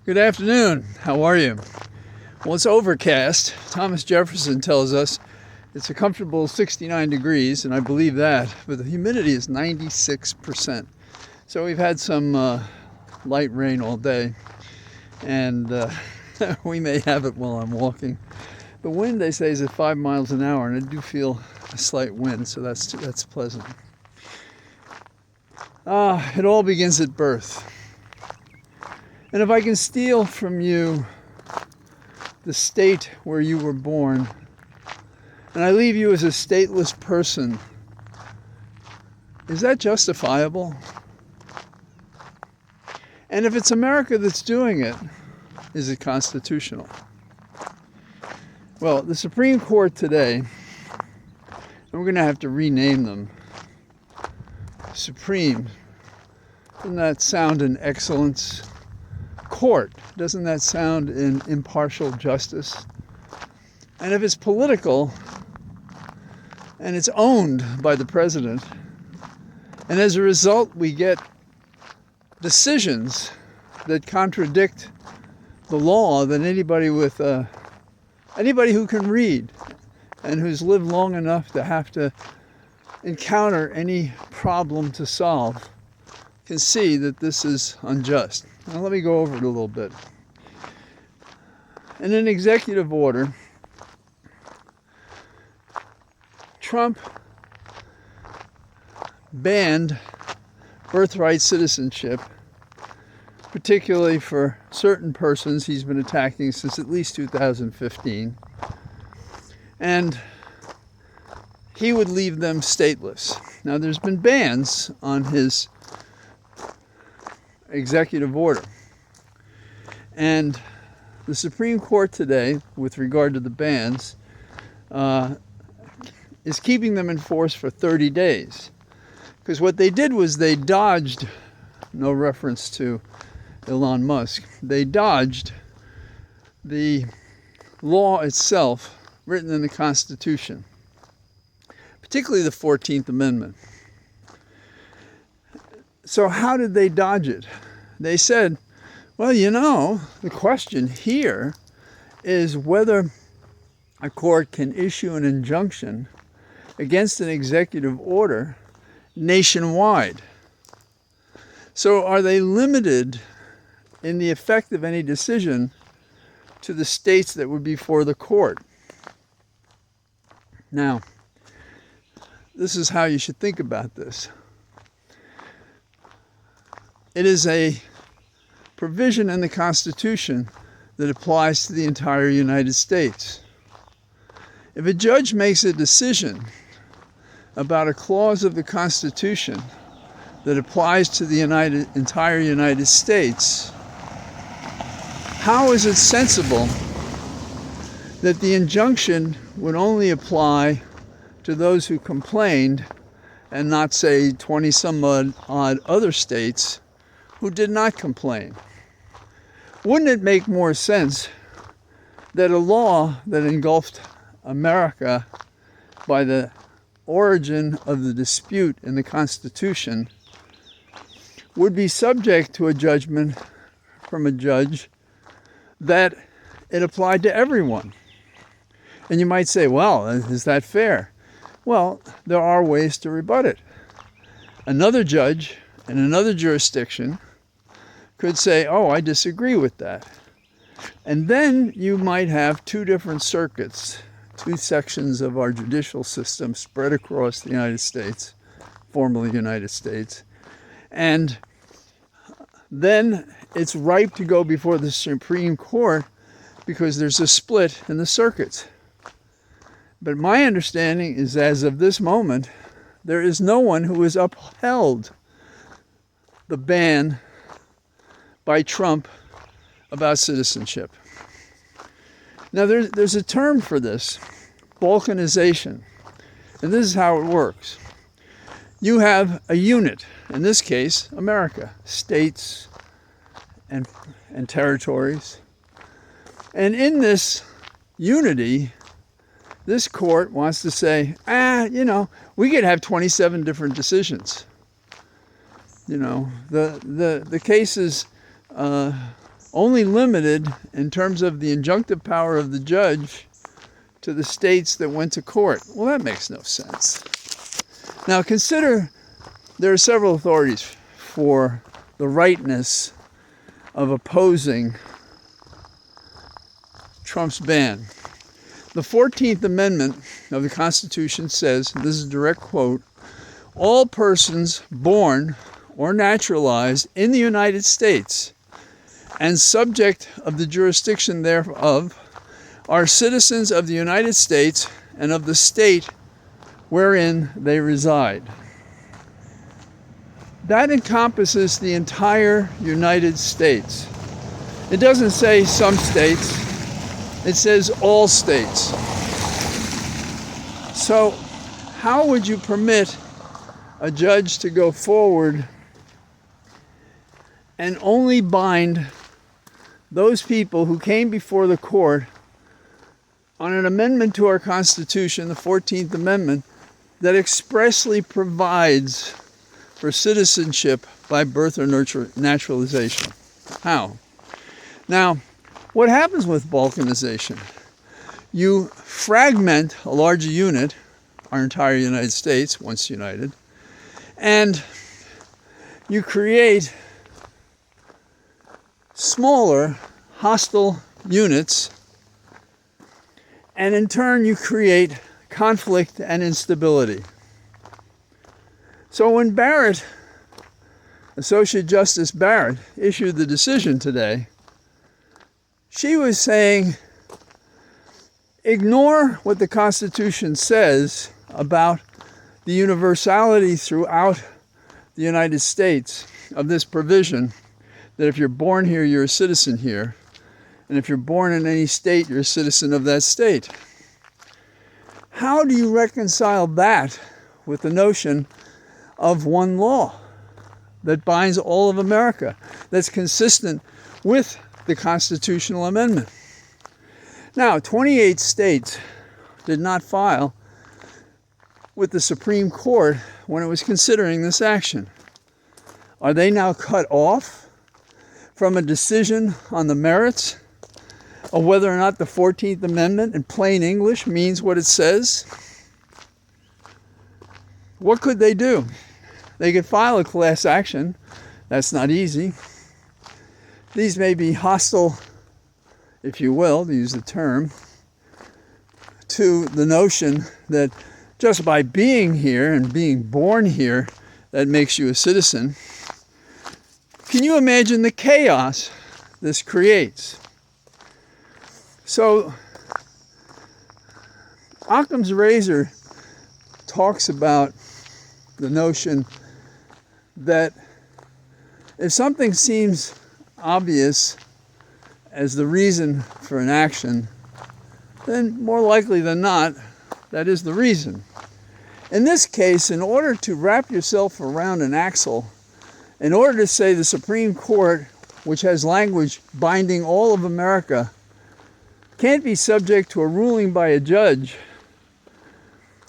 Good afternoon. How are you? Well, it's overcast. Thomas Jefferson tells us it's a comfortable 69 degrees, and I believe that, but the humidity is 96%. So we've had some light rain all day, and we may have it while I'm walking. The wind, they say, is at 5 miles an hour, and I do feel a slight wind, so that's pleasant. It all begins at birth. And if I can steal from you the state where you were born, and I leave you as a stateless person, is that justifiable? And if it's America that's doing it, is it constitutional? Well, the Supreme Court today, and we're going to have to rename them, Supreme, doesn't that sound in excellence? Court, doesn't that sound in impartial justice? And if it's political and it's owned by the president, and as a result we get decisions that contradict the law that anybody who can read and who's lived long enough to have to encounter any problem to solve can see that this is unjust. Now let me go over it a little bit. In an executive order, Trump banned birthright citizenship, particularly for certain persons he's been attacking since at least 2015, and he would leave them stateless. Now there's been bans on his executive order, and the Supreme Court today, with regard to the bans, is keeping them in force for 30 days. Because what they did was they dodged, no reference to Elon Musk, they dodged the law itself written in the Constitution, particularly the 14th Amendment. So how did they dodge it? They said, well, the question here is whether a court can issue an injunction against an executive order nationwide. So are they limited in the effect of any decision to the states that would be before the court? Now, this is how you should think about this. It is a provision in the Constitution that applies to the entire United States. If a judge makes a decision about a clause of the Constitution that applies to the entire United States, how is it sensible that the injunction would only apply to those who complained and not, say, 20 some odd other states who did not complain? Wouldn't it make more sense that a law that engulfed America by the origin of the dispute in the Constitution would be subject to a judgment from a judge that it applied to everyone? And you might say, well, is that fair? Well, there are ways to rebut it. Another judge in another jurisdiction could say, oh, I disagree with that. And then you might have two different circuits, two sections of our judicial system spread across the United States, formerly United States. And then it's ripe to go before the Supreme Court because there's a split in the circuits. But my understanding is, as of this moment, there is no one who has upheld the ban by Trump about citizenship. Now there's a term for this, balkanization, and this is how it works. You have a unit, in this case, America, states and territories, and in this unity, this court wants to say, we could have 27 different decisions. The cases only limited in terms of the injunctive power of the judge to the states that went to court. Well, that makes no sense. Now consider there are several authorities for the rightness of opposing Trump's ban. The 14th Amendment of the Constitution says, and this is a direct quote, all persons born or naturalized in the United States and subject of the jurisdiction thereof are citizens of the United States and of the state wherein they reside. That encompasses the entire United States. It doesn't say some states, it says all states. So how would you permit a judge to go forward and only bind those people who came before the court on an amendment to our Constitution, the 14th Amendment, that expressly provides for citizenship by birth or naturalization? How? Now, what happens with balkanization? You fragment a larger unit, our entire United States, once united, and you create smaller hostile units, and in turn you create conflict and instability. So when Barrett, Associate Justice Barrett, issued the decision today, she was saying, ignore what the Constitution says about the universality throughout the United States of this provision, that if you're born here, you're a citizen here, and if you're born in any state, you're a citizen of that state. How do you reconcile that with the notion of one law that binds all of America, that's consistent with the constitutional amendment? Now, 28 states did not file with the Supreme Court when it was considering this action. Are they now cut off from a decision on the merits of whether or not the 14th Amendment in plain English means what it says? What could they do? They could file a class action. That's not easy. These may be hostile, if you will, to use the term, to the notion that just by being here and being born here, that makes you a citizen. Can you imagine the chaos this creates? So, Occam's razor talks about the notion that if something seems obvious as the reason for an action, then more likely than not, that is the reason. In this case, in order to wrap yourself around an axle, in order to say the Supreme Court, which has language binding all of America, can't be subject to a ruling by a judge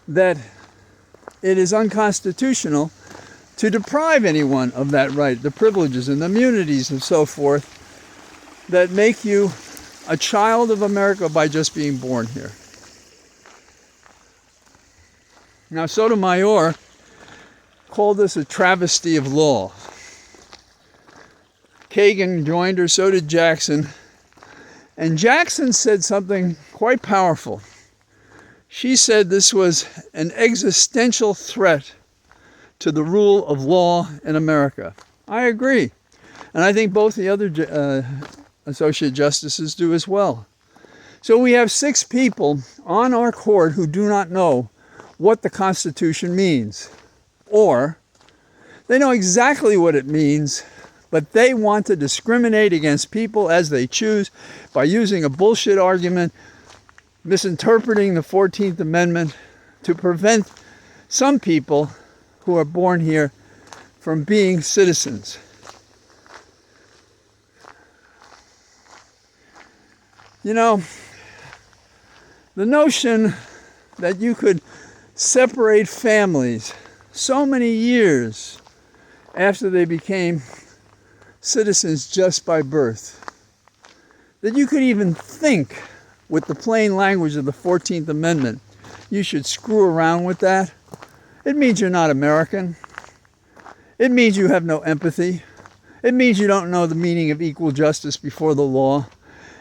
that it is unconstitutional to deprive anyone of that right, the privileges and the immunities and so forth that make you a child of America by just being born here. Now, Sotomayor called this a travesty of law. Kagan joined her, so did Jackson. And Jackson said something quite powerful. She said this was an existential threat to the rule of law in America. I agree. And I think both the other associate justices do as well. So we have 6 people on our court who do not know what the Constitution means. Or they know exactly what it means, but they want to discriminate against people as they choose by using a bullshit argument, misinterpreting the 14th Amendment to prevent some people who are born here from being citizens. You know, the notion that you could separate families so many years after they became citizens just by birth that you could even think with the plain language of the 14th Amendment you should screw around with that, it means you're not American. It means you have no empathy. It means you don't know the meaning of equal justice before the law.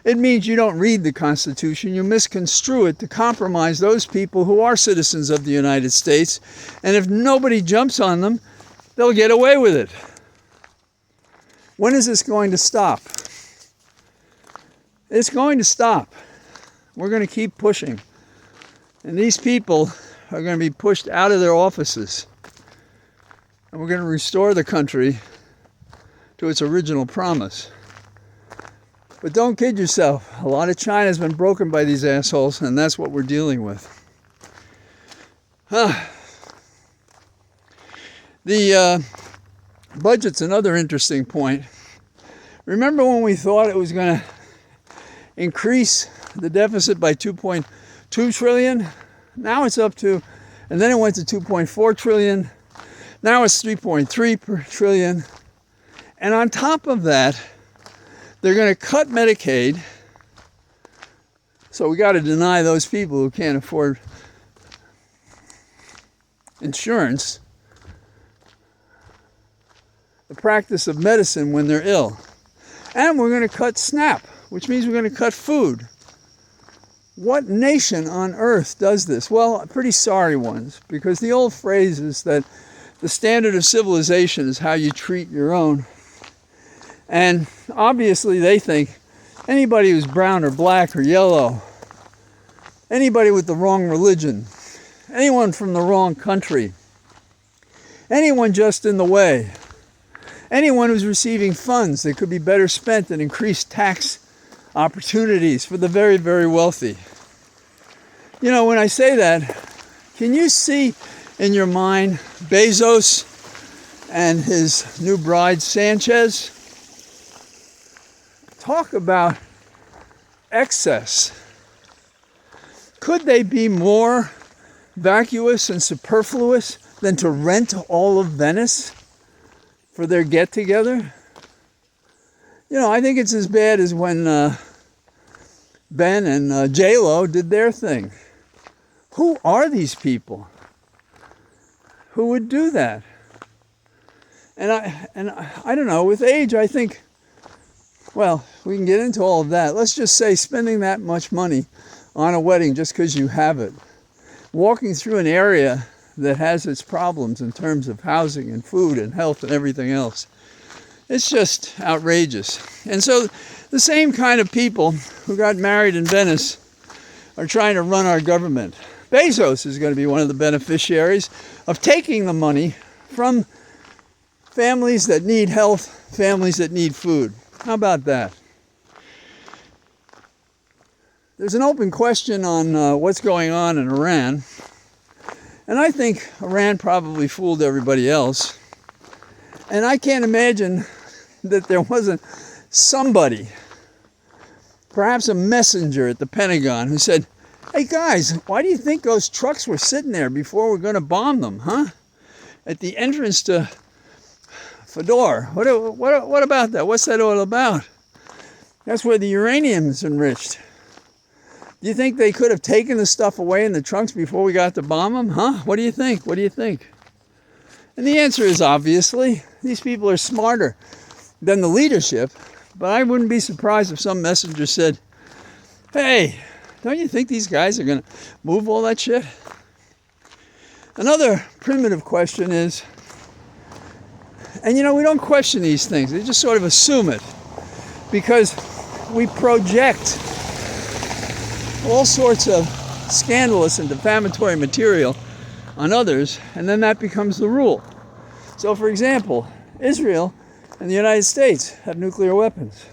It means you don't read the Constitution. You misconstrue it to compromise those people who are citizens of the United States. And if nobody jumps on them, they'll get away with it. When is this going to stop? It's going to stop. We're going to keep pushing. And these people are going to be pushed out of their offices. And we're going to restore the country to its original promise. But don't kid yourself. A lot of China's been broken by these assholes, and that's what we're dealing with. The budget's another interesting point. Remember when we thought it was going to increase the deficit by 2.2 trillion? Now it's up to, and then it went to 2.4 trillion. Now it's 3.3 trillion. And on top of that, they're going to cut Medicaid. So we got to deny those people who can't afford insurance the practice of medicine when they're ill. And we're going to cut SNAP, which means we're going to cut food. What nation on earth does this? Well, pretty sorry ones, because the old phrase is that the standard of civilization is how you treat your own. And obviously they think anybody who's brown or black or yellow, anybody with the wrong religion, anyone from the wrong country, anyone just in the way, anyone who's receiving funds that could be better spent and increased tax opportunities for the very, very wealthy. You know, when I say that, can you see in your mind Bezos and his new bride Sanchez? Talk about excess. Could they be more vacuous and superfluous than to rent all of Venice for their get-together? You know, I think it's as bad as when Ben and J-Lo did their thing. Who are these people who would do that? And I don't know, with age, I think, well, we can get into all of that. Let's just say spending that much money on a wedding just because you have it. Walking through an area that has its problems in terms of housing and food and health and everything else. It's just outrageous. And so the same kind of people who got married in Venice are trying to run our government. Bezos is going to be one of the beneficiaries of taking the money from families that need health, families that need food. How about that? There's an open question on what's going on in Iran. And I think Iran probably fooled everybody else. And I can't imagine that there wasn't somebody, perhaps a messenger at the Pentagon, who said, "Hey guys, why do you think those trucks were sitting there before we're going to bomb them, huh? At the entrance to Fedor. What about that? What's that all about? That's where the uranium is enriched. Do you think they could have taken the stuff away in the trunks before we got to bomb them? Huh? What do you think? What do you think?" And the answer is obviously, these people are smarter than the leadership. But I wouldn't be surprised if some messenger said, "Hey, don't you think these guys are going to move all that shit?" Another primitive question is, and you know, we don't question these things. We just sort of assume it because we project all sorts of scandalous and defamatory material on others, and then that becomes the rule. So, for example, Israel and the United States have nuclear weapons.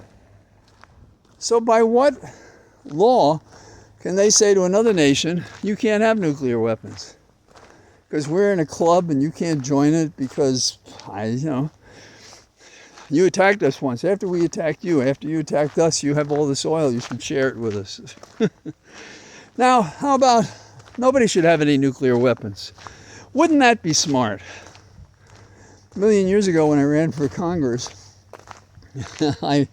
So by what law can they say to another nation, you can't have nuclear weapons? Because we're in a club and you can't join it because, you attacked us once. After we attacked you, after you attacked us, you have all this oil, you should share it with us. Now, how about nobody should have any nuclear weapons? Wouldn't that be smart? A million years ago when I ran for Congress, I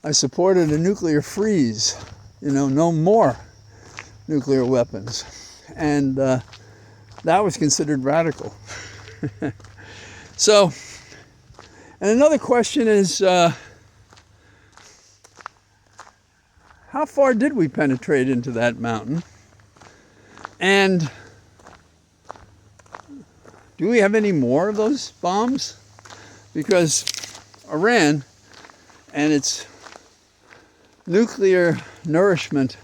I supported a nuclear freeze, no more nuclear weapons. And that was considered radical. So, and another question is, how far did we penetrate into that mountain? And do we have any more of those bombs? Because Iran and its nuclear nourishment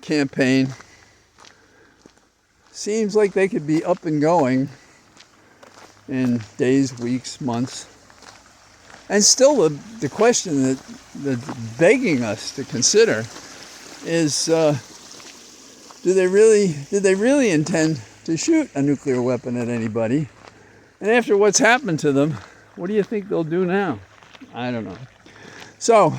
campaign seems like they could be up and going in days, weeks, months. And still the question that's begging us to consider is, did they really intend to shoot a nuclear weapon at anybody? And after what's happened to them, what do you think they'll do now? I don't know. So,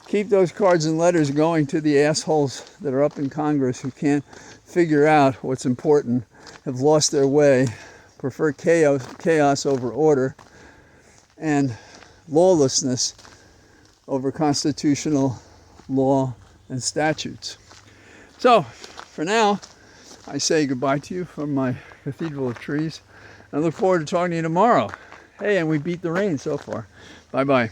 keep those cards and letters going to the assholes that are up in Congress who can't figure out what's important, have lost their way, prefer chaos over order, and lawlessness over constitutional law and statutes. So, for now, I say goodbye to you from my cathedral of trees. I look forward to talking to you tomorrow. Hey, and we beat the rain so far. Bye-bye.